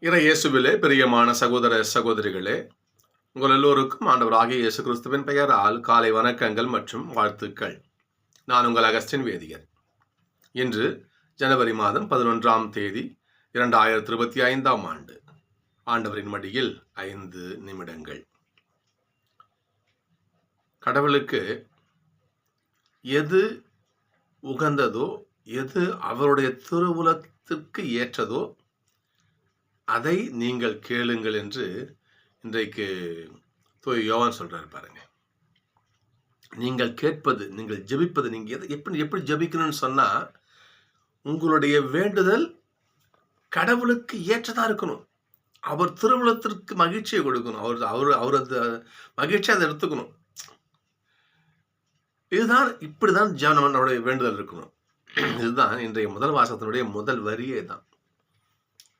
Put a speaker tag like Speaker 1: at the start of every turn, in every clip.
Speaker 1: இறை இயேசுவிலே பிரியமான சகோதர சகோதரிகளே, உங்கள் எல்லோருக்கும் ஆண்டவராகிய இயேசு கிறிஸ்துவின் பெயரால் காலை வணக்கங்கள் மற்றும் வாழ்த்துக்கள். நான் உங்கள் அகஸ்டின் வேதியர். இன்று ஜனவரி மாதம் 11ஆம் தேதி 2025ஆம் ஆண்டு. ஆண்டவரின் மடியில் 5 நிமிடங்கள். கடவுளுக்கு எது உகந்ததோ, எது அவருடைய திருவுலத்திற்கு ஏற்றதோ அதை நீங்கள் கேளுங்கள் என்று இன்றைக்கு தூய யோவான் சொல்றாரு பாருங்க. நீங்கள் கேட்பது, நீங்கள் ஜெபிப்பது, நீங்க எப்படி ஜெபிக்கணும்னு சொன்னா, உங்களுடைய வேண்டுதல் கடவுளுக்கு ஏற்றதா இருக்கணும். அவர் திருவுளத்திற்கு மகிழ்ச்சியை கொடுக்கணும். அவர் அந்த மகிழ்ச்சியை அதை எடுத்துக்கணும். இப்படிதான் நம்மளுடைய வேண்டுதல் இருக்கணும். இதுதான் இன்றைய முதல் வாசகத்தினுடைய முதல் வரியே தான்.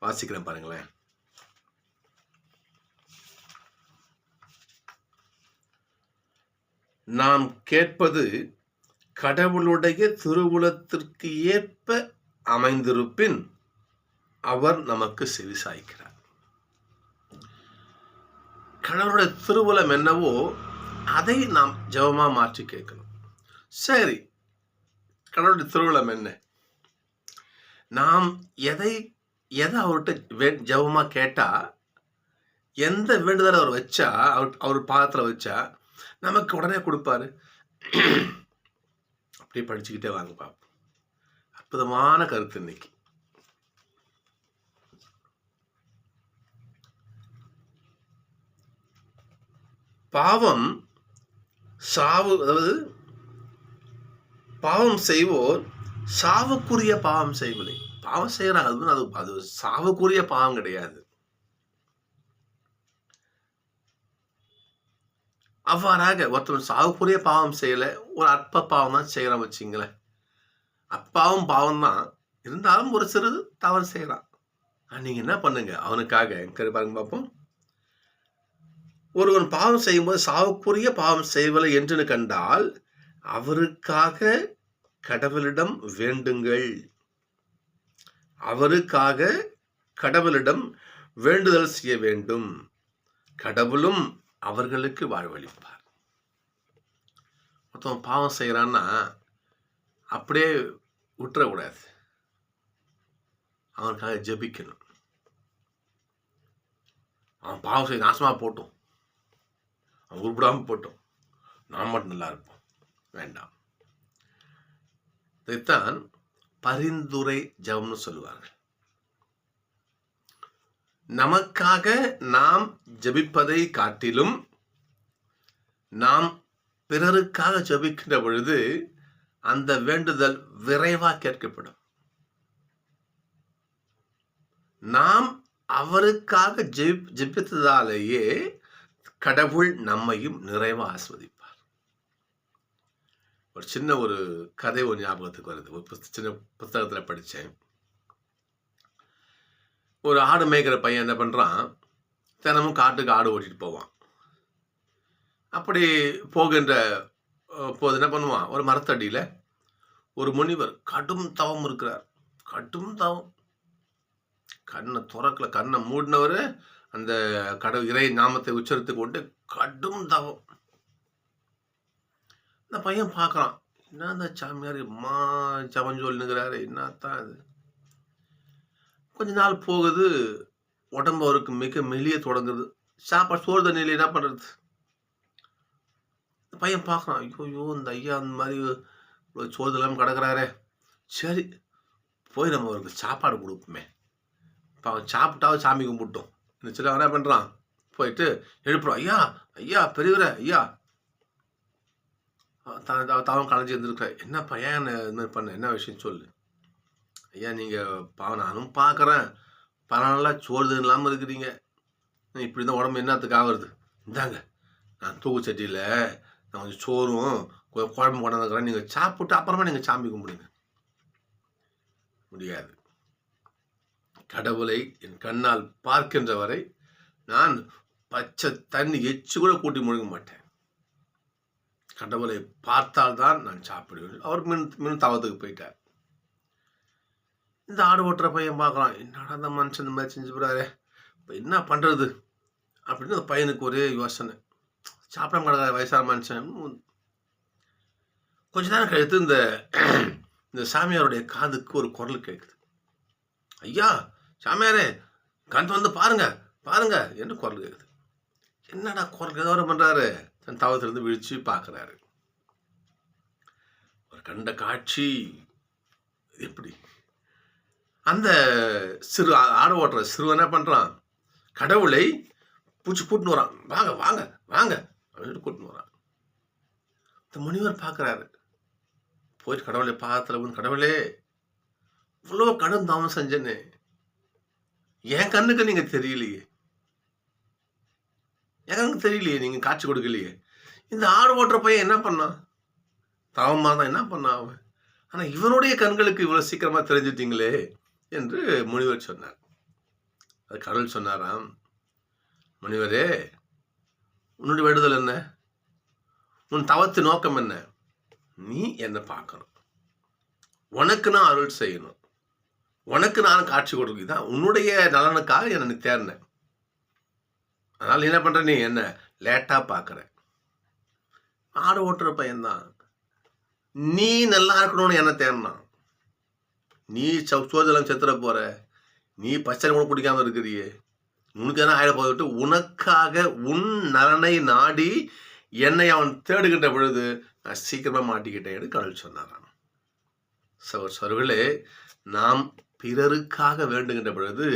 Speaker 1: வாசிக்கிறேன் பாருங்களேன். நாம் கேட்பது கடவுளுடைய திருவுளத்திற்கு ஏற்ப அமைந்திருப்பின் அவர் நமக்கு செவிசாய்க்கிறார். கடவுளுடைய திருவுளம் என்னவோ அதை நாம் ஜெபமா மாற்றி கேட்கணும். சரி, கடவுளுடைய திருவுளம் என்ன? நாம் எதை அவர்கிட்ட ஜெபமா கேட்டா, எந்த வேண்டுதலை அவர் வச்சா, அவர் பாதத்துல வச்சா நமக்கு உடனே கொடுப்பாரு. அப்படியே படிச்சுக்கிட்டே வாங்க பார்ப்போம். அற்புதமான கருத்து இன்னைக்கு. பாவம் சாவு, அதாவது பாவம் செய்வோர் சாவுக்குரிய பாவம் செய்வதில்லை. பாவம் செய்யறாங்க, அது சாவுக்குரிய பாவம் கிடையாது. அவ்வாறாக ஒருத்தர் சாவுக்குரிய பாவம் செய்யல, ஒரு அற்ப பாவம் தான் செய்யறான் வச்சுங்களேன். அப்பாவும் பாவம் தான், இருந்தாலும் ஒரு சிறு தவறு செய்யறான். நீங்க என்ன பண்ணுங்க அவனுக்காக பாருங்க பார்ப்போம். ஒருவன் பாவம் செய்யும்போது சாவுக்குரிய பாவம் செய்வலை என்று கண்டால் அவருக்காக கடவுளிடம் வேண்டுங்கள். அவருக்காக கடவுளிடம் வேண்டுதல் செய்ய வேண்டும். கடவுளும் அவர்களுக்கு வாழ்வளிப்பார். மொத்தம் பாவம் செய்யறான்னா அப்படியே விட்டுறக்கூடாது. அவனுக்காக ஜெபிக்கணும். அவன் பாவம் செய்ய நாசமா போட்டும், அவன் உருப்படாம போட்டும், நான் மட்டும் நல்லா இருப்போம், வேண்டாம். இதைத்தான் பரிந்துரை ஜெபம்னு சொல்லுவார்கள். நமக்காக நாம் ஜெபிப்பதை காட்டிலும் நாம் பிறருக்காக ஜெபிக்கின்ற பொழுது அந்த வேண்டுதல் விரைவா கேட்கப்படும். நாம் அவருக்காக ஜெபித்ததாலேயே கடவுள் நம்மையும் நிறைவா ஆஸ்வதிப்பார். ஒரு சின்ன கதை ஞாபகத்துக்கு வருது. ஒரு சின்ன புத்தகத்துல படிச்சேன். ஒரு ஆடு மேய்க்கிற பையன் என்ன பண்றான், தினமும் காட்டுக்கு ஆடு ஓட்டிட்டு போவான். அப்படி போகின்ற போது என்ன பண்ணுவான், ஒரு மரத்தடியில ஒரு முனிவர் கடும் தவம் இருக்கிறார். கடும் தவம், கண்ணை துறக்கல, கண்ணை மூடினவர் அந்த கடவுள் இறை நாமத்தை உச்சரித்து கொண்டு கடும் தவம். இந்த பையன் பார்க்கறான், என்ன இந்த சாமியார் ஜபம் சொல்லுங்கிறாரு, என்னத்தான் இது. கொஞ்ச நாள் போகுது, உடம்பு அவருக்கு மிக மெலிய தொடங்குது. சாப்பாடு சோறு தண்ணியில் என்ன பண்றது? இந்த பையன் பார்க்கறான், ஐயோ இந்த ஐயா அந்த மாதிரி சோறு இல்லாமல் கிடக்குறாரே, சரி போய் நம்ம அவருக்கு சாப்பாடு கொடுப்போமே, இப்போ அவன் சாப்பிட்டாவது சாமி கும்பிட்டோம். இந்த சில என்ன பண்றான், போயிட்டு எழுப்புறான், ஐயா ஐயா பெரியவரே ஐயா. தாவம் கலைஞ்சி இருந்திருக்க, என்ன பையன் இந்த மாதிரி பண்ண, என்ன விஷயம் சொல்லு. ஐயா நீங்கள் நானும் பார்க்குறேன், பல நாளாக சோறு இல்லாமல் இருக்கிறீங்க, இப்படி தான் உடம்பு என்னத்துக்கு ஆகுறது. இந்தாங்க நான் தூக்கு சட்டியில் நான் கொஞ்சம் சோறும் குழம்பு கொண்டாந்துக்கிறேன், நீங்கள் சாப்பிட்டு அப்புறமா நீங்கள் சாமி கும்பிடுங்க. முடியாது. கடவுளை என் கண்ணால் பார்க்கின்ற வரை நான் பச்சை தண்ணி எச்சு கூட கூட்டி முழுங்க மாட்டேன். கடவுளை பார்த்தால்தான் நான் சாப்பிடுவேன். அவர் மின் தவத்துக்கு போயிட்டார். இந்த ஆடு ஓட்டுற பையன் பார்க்கலாம், என்னடா அந்த மனுஷன் இந்த மாதிரி செஞ்சு போறாரு, இப்போ என்ன பண்ணுறது அப்படின்னு அந்த பையனுக்கு ஒரே யோசனை. சாப்பிட மாட்டாத வயசான மனுஷன். கொஞ்ச நேரம் கழித்து இந்த சாமியாருடைய காதுக்கு ஒரு குரல் கேட்குது. ஐயா சாமியாரே, கண் வந்து பாருங்க பாருங்க என்று குரல் கேட்குது. என்னடா குரல் ஏதோ பண்ணுறாரு. தன் தவத்திலிருந்து விழிச்சு பார்க்குறாரு. ஒரு கண்ட காட்சி எப்படி, அந்த சிறு ஆடு ஓட்டுற சிறுவன் என்ன பண்ணுறான், கடவுளை பூச்சி கூட்டின்னு வரான். வாங்க வாங்க வாங்க அப்படின்னு கூட்டின்னு வரான். இந்த முனிவர் பார்க்குறாரு. போயிட்டு கடவுளை பார்த்துல, கடவுளே இவ்வளோ கடும் தாமம் செஞ்சேன்னு என் கண்ணுக்கு நீங்கள் தெரியலையே, என் கண்ணுக்கு தெரியலையே, நீங்கள் காட்சி கொடுக்கலையே. இந்த ஆடு ஓட்டுற பையன் என்ன பண்ணான், தாவமாக தான் என்ன பண்ணான் அவன். ஆனால் இவனுடைய கண்களுக்கு இவ்வளோ சீக்கிரமாக தெரிஞ்சுட்டீங்களே என்று முனிவர் சொன்னார். அது கடவுள் சொன்னாராம், முனிவரே உன்னுடைய வேண்டுதல் என்ன, உன் தவத்து நோக்கம் என்ன, நீ என்னை பார்க்கணும், உனக்கு நான் அருள் செய்யணும், உனக்கு நான் காட்சி கொடுக்குது தான் உன்னுடைய நலனுக்காக என்னை தேர்னேன். அதனால் என்ன பண்ணுற, நீ என்ன லேட்டாக பார்க்குற. ஆடு ஓட்டுற பையன்தான், நீ நல்லா இருக்கணும்னு என்ன தேர்னான். நீ சோதலம் செத்துற போற, நீ பச்சை கூட பிடிக்காம இருக்கிறியே, உனக்கு என்ன ஆயிட போதுட்டு உனக்காக உன் நலனை நாடி என்னை அவன் தேடுகின்ற பொழுது நான் சீக்கிரமாக மாட்டிக்கிட்டேன் கடவுள் சொன்னாராம். சகோதரர்களே, நாம் பிறருக்காக வேண்டுகின்ற பொழுது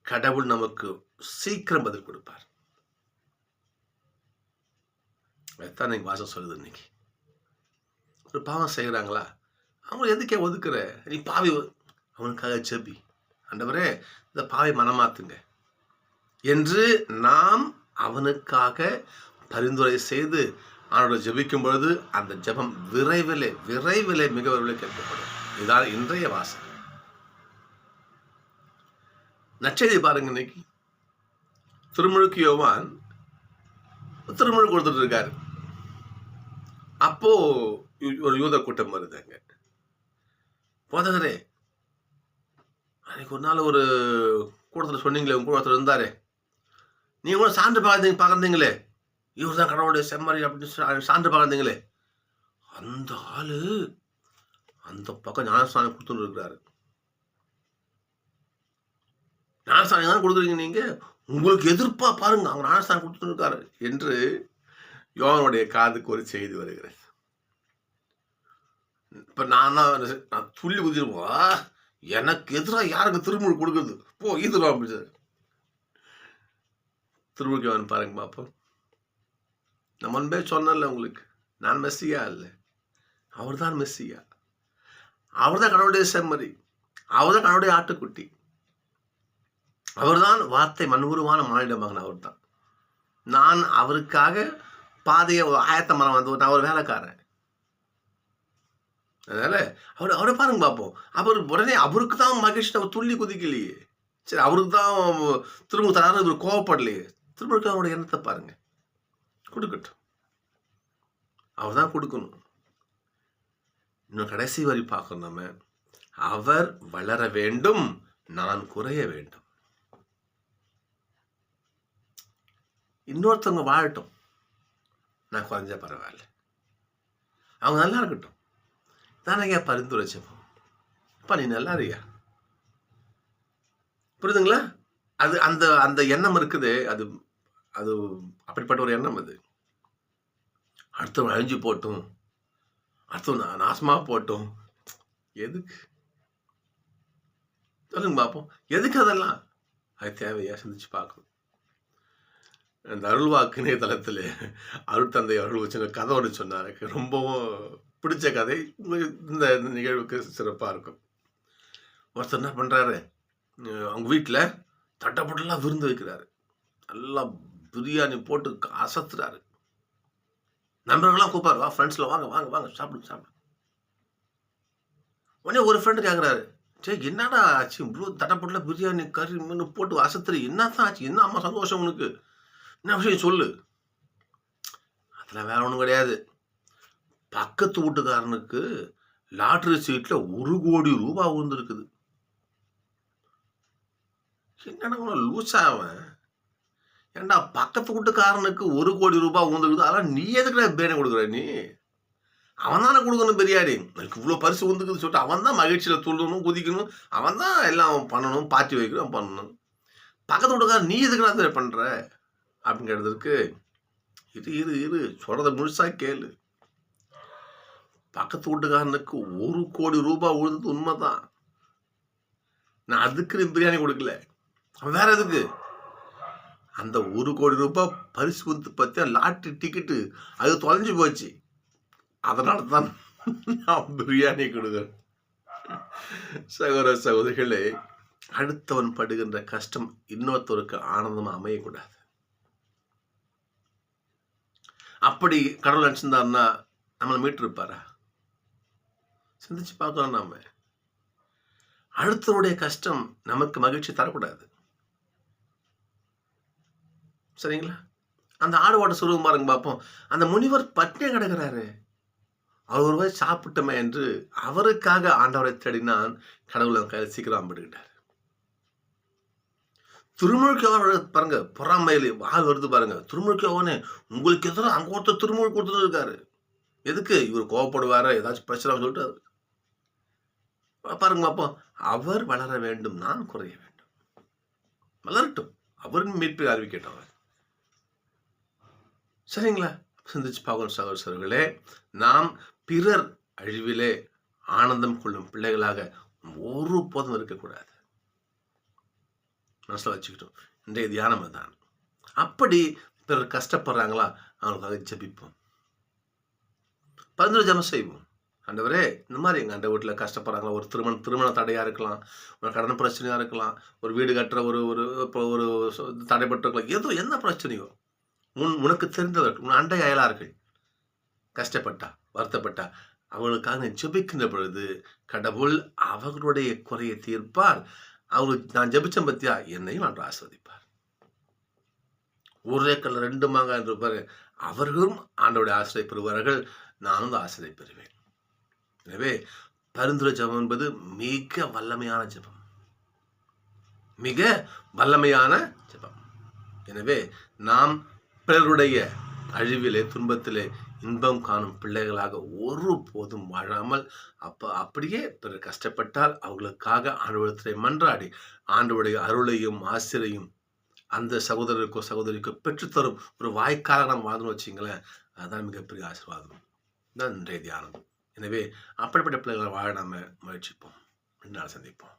Speaker 1: கடவுள் நமக்கு சீக்கிரம் பதில் கொடுப்பார். அதான் எனக்கு வாசம் சொல்லுது. இன்னைக்கு ஒரு பாவம் செய்கிறாங்களா, அவங்க எதுக்கே ஒதுக்குற, நீ பாவி, அவனுக்காக செபி, ஆண்டவரே இந்த பாவை மனமாத்துங்க என்று நாம் அவனுக்காக பரிந்துரை செய்து அவனோட ஜெபிக்கும் பொழுது அந்த ஜெபம் விரைவிலே விரைவிலே மிக விரைவில் கேட்கப்படும். இதுதான் இன்றைய வாசகம். நற்செய்தி பாருங்க. இன்னைக்கு திருமுழுக்கு யோவான் திருமுழுக்கு கொடுத்துட்டு இருக்காரு. அப்போ ஒரு யூத கூட்டம் வருதாங்க. போதகரே, அன்னைக்கு ஒரு நாள் ஒரு கூட்டத்தில் சொன்னீங்களே, உங்க கூட்டத்தில் இருந்தாரே, நீங்க கூட சான்று பார்க்குறீங்களே, இவர் தான் கடவுளுடைய செம்மறி அப்படின்னு சான்று பார்க்குறீங்களே, அந்த ஆளு அந்த பக்கம் ஞானஸ்தானம் கொடுத்துட்டு இருக்கிறாரு. ஞானஸ்தானம் தான் கொடுக்குறீங்க நீங்க, உங்களுக்கு எதிர்ப்பா பாருங்க அவங்க ஞானஸ்தானம் கொடுத்துட்டு இருக்காரு என்று யோவானுடைய காதுக்கு ஒரு செய்தி வருகிறது. இப்ப நான் துள்ளி குதிருப்போம், எனக்கு எதிராக யாருக்கு திருமுழு கொடுக்குறது, போ இது திருமுழுக்கு யோவான் பாருங்க பாப்போம். நான் முன்பே சொன்னல உங்களுக்கு, நான் மெஸ்ஸியா இல்லை, அவர் தான் மெஸ்ஸியா, அவர் தான் கடவுளுடைய செம்மறி, அவர் தான் கடவுளுடைய ஆட்டுக்குட்டி, அவர் தான் வார்த்தை மண்புருவான மானிட மகன், அவர் தான். நான் அவருக்காக பாதையை ஆயத்தமரம் வந்து நான் ஒரு வேலைக்காரன். அதனால அவரை பாருங்க பார்ப்போம். அவர் உடனே அவருக்கு தான் மகிழ்ச்சி, அவர் துள்ளி குதிக்கலையே, சரி அவருக்கு தான் திரும்ப தராரு, இவர் கோவப்படலையே. திரும்ப அவரோட எண்ணத்தை பாருங்க, கொடுக்கட்டும், அவர் தான் கொடுக்கணும். இன்னும் கடைசி வரி பார்க்கணும் நம்ம, அவர் வளர வேண்டும், நான் குறைய வேண்டும். இன்னொருத்தவங்க வாழட்டும், நான் குறைஞ்ச பரவாயில்ல, அவங்க நல்லா இருக்கட்டும், தானே பரிந்துரை செய்வோம். அப்பா நீ நல்லா இருக்கியா, புரியுதுங்களா? அது அந்த அந்த எண்ணம் இருக்குது, அது அது அப்படிப்பட்ட ஒரு எண்ணம். அது அடுத்தவன் அழிஞ்சு போட்டும், அடுத்தவன் நாசமா போட்டும், எதுக்கு சொல்லுங்க பார்ப்போம், எதுக்கு அதெல்லாம்? அது தேவையா சிந்திச்சு பார்க்கணும். அந்த அருள்வாக்கு இணையதளத்தில் அருட்தந்தை அவர்கள் வச்சுங்க கதை ஒன்று சொன்னார், எனக்கு ரொம்பவும் பிடிச்ச கதை. இந்த நிகழ்வுக்கு சிறப்பாக இருக்கும். ஒருத்தர் என்ன பண்ணுறாரு, அவங்க வீட்டில் தட்டப்பட்டெல்லாம் விருந்து வைக்கிறாரு, நல்லா பிரியாணி போட்டு அசத்துறாரு. நண்பர்கள்லாம் கூப்பாரு, வா ஃப்ரெண்ட்ஸில் வாங்க வாங்க வாங்க சாப்பிடுங்க சாப்பிடு. உடனே ஒரு ஃப்ரெண்டு கேட்குறாரு, சரி என்னடா ஆச்சு, இவ்வளோ தட்டப்பட்டில் பிரியாணி கறி மீன் போட்டு அசத்துரு, என்ன தான் ஆச்சு, என்ன அம்மா சந்தோஷம் உனக்கு, என்ன விஷயம் சொல்லு. அதெல்லாம் வேற ஒன்றும் கிடையாது, பக்கத்து வீட்டுக்காரனுக்கு லாட்ரி சீட்டில் 1 கோடி ரூபாய் விழுந்துருக்குது. என்னடா லூசா அவன்? ஏன்டா பக்கத்து வீட்டுக்காரனுக்கு 1,00,00,000 ரூபாய் உழுந்துருக்குது. அதெல்லாம் நீ எதுக்குடா பிரியாணி குடுக்குற நீ? அவன் தானே குடுக்கணும் பிரியாணி. எனக்கு இவ்ளோ பரிசு விழுந்துருக்குதுன்னு சொல்லிட்டு அவன் தான் மகிழ்ச்சியில துள்ளணும், குதிக்கணும். அவன் தான் எல்லாம் பண்ணணும், பார்ட்டி வைக்கணும், பண்ணணும். பக்கத்து வீட்டுக்காரன் நீ எதுக்குடா இத பண்ற? அப்படின்னு கேட்டதற்கு, இரு சொல்றத முழுசா கேளு. பக்கத்து வீட்டுக்காரனுக்கு 1,00,00,000 ரூபாய் விழுந்தது உண்மைதான். நான் அதுக்குன்னு பிரியாணி குடுக்கல. அவன் வேற எதுக்கு? அந்த 1,00,00,000 ரூபாய் பரிசு வந்து பாத்தியா லாட்டரி டிக்கெட்டு அது தொலைஞ்சு போச்சு. அதனால தான் நான் பிரியாணி கொடுக்கிறேன். சகோதர சகோதரிகளே, அடுத்தவன் படுகின்ற கஷ்டம் இன்னொருத்தருக்கு ஆனந்தமா அமையக்கூடாது. அப்படி கடவுள் நினைச்சிருந்தாருன்னா நம்மளை மீட்டிருப்பாரா? சிந்திச்சு பார்க்கலாம். நாம அடுத்தவருடைய கஷ்டம் நமக்கு மகிழ்ச்சி தரக்கூடாது. சரிங்களா? அந்த ஆடு ஓட்ட சொல்லுவோம் பாருங்க பார்ப்போம். அந்த முனிவர் பட்டினியா கிடக்கிறாரு. அவர் ஒருவாய் சாப்பிட்டமே என்று அவருக்காக ஆண்டவரை தேடினான். கடவுள் அவன் கையில் சீக்கிரம் அம்பிட்டுக்கிட்டார். திருமுழுக்கு பாருங்க, பொறாமையில வாழ் வருது பாருங்க. திருமுழுக்கு அவனே உங்களுக்கு எதிராக அங்க ஒருத்தர் திருமுழுக்கு கொடுத்துட்டு இருக்காரு. எதுக்கு? இவர் கோவப்படுவாரு, ஏதாச்சும் பிரச்சனை சொல்லிட்டு பாருங்க பார்ப்போம். அவர் வளர வேண்டும், நான் குறைய வேண்டும். வளரட்டும், அவரின் மீட்பை அறிவிக்கட்டும். சரிங்களா? சிந்திச்சு பார்க்கணும் சகோதரர்களே. நாம் பிறர் அழிவிலே ஆனந்தம் கொள்ளும் பிள்ளைகளாக ஒரு போதும் இருக்கக்கூடாது. மனசில் வச்சுக்கிட்டோம். இன்றைய தியானம் அதுதான். அப்படி பிறர் கஷ்டப்படுறாங்களா, அவங்களுக்காக ஜெபிப்போம். பரிந்துரை ஜெபம் செய்வோம். ஆண்டவரே, இந்த மாதிரி எங்கள் ஆண்ட வீட்டில் கஷ்டப்படுறாங்களா, ஒரு திருமண தடையாக இருக்கலாம், ஒரு கடன் பிரச்சனையாக இருக்கலாம், ஒரு வீடு கட்டுற ஒரு ஒரு தடைப்பட்டிருக்கலாம், ஏதோ என்ன பிரச்சனையோ உனக்கு தெரிந்தவர்கள், உன் அண்டை அயலார்கள் கஷ்டப்பட்டா, வருத்தப்பட்டா, அவர்களுக்காக ஜெபிக்கின்ற பொழுது கடவுள் அவர்களுடைய குறையை தீர்ப்பார். அவங்களுக்கு நான் ஜெபிச்சேன் பத்தியா, என்னையும் ஆண்டு ஆஸ்வதிப்பார். ஒரே கல்ல 2 மாங்காய் என்று இருப்பாரு. அவர்களும் ஆண்டவருடைய ஆசிரியை பெறுவார்கள், நானும் ஆசிரியை பெறுவேன். எனவே பரிந்துரை ஜெபம் என்பது மிக வல்லமையான ஜெபம், மிக வல்லமையான ஜெபம். எனவே நாம் பிறருடைய அழிவிலே, துன்பத்திலே இன்பம் காணும் பிள்ளைகளாக ஒரு போதும் வாழாமல், அப்படியே பிறர் கஷ்டப்பட்டால் அவர்களுக்காக ஆண்டவரிடத்திலே மன்றாடி ஆண்டவருடைய அருளையும் ஆசிரியையும் அந்த சகோதரருக்கோ சகோதரிக்கோ பெற்றுத்தரும் ஒரு வாய்க்காக நாம் வாழ்ந்து வச்சிங்களேன், அதுதான் மிகப்பெரிய ஆசீர்வாதம். தான் இன்றைய தியானம். எனவே அப்படிப்பட்ட பிள்ளைகளை வாழ நாம முயற்சிப்போம். நாள் சந்திப்போம்.